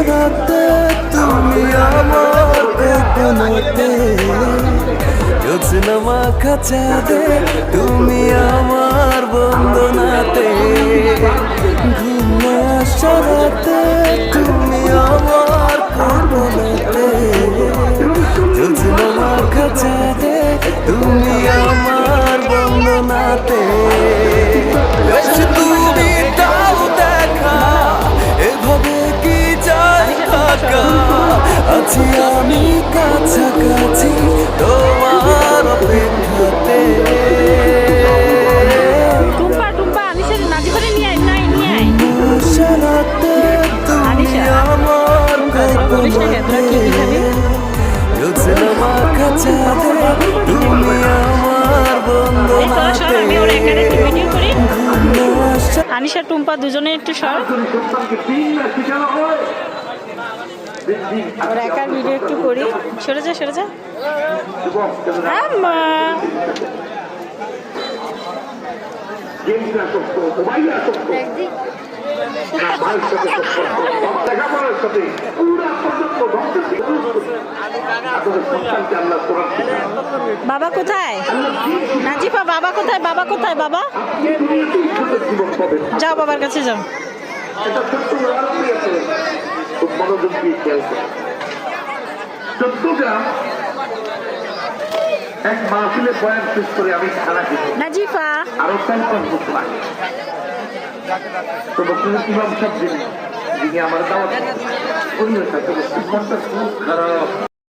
সারাতে তুমি আমার কল্পনাতে, যোজনা মাখা চাঁদে তুমি আমার বন্দনাতে, ঘুমে সারাতে তুমি আমার কল্পনাতে, যোজনা মাখা চাঁদে তুমি আমার বন্দনাতে। তুমি দাও দেখা এভাবে কি যাই থাকা, আছি আমি কাছাকাছি তোমার অপেক্ষাতে। টুম্পা টুম্পা আনিসের নাজিফারে নিয়ে আয়, নাই নিয়ে আয়। সারাতে তুমি আনিশা আমার বলিস না কেন, তোরা কি কি খাবি? যোজনা মাখা চাঁদে তুমি আমার এই তোরা সর, আমি ওর একারে একটু ভিডিও করি। বন্দনাতে। আনিশা টুম্পা দুজনে একটু সর, ওর একার ভিডিও একটু করি। সরে যা সরে যা। আম্মা বাবা কোথায়? নাজিফা বাবা কোথায়? বাবা কোথায়? বাবা যাও, বাবার কাছে যাও। এক মাহফিলে বয়ান শেষ করে আমি খানা খেতে নাজিফা আরো 4-5 বছর আগে তো বছরের ইমাম সাহেব যিনি আমার দাওয়াত উনি মনটা খুব খারাপ।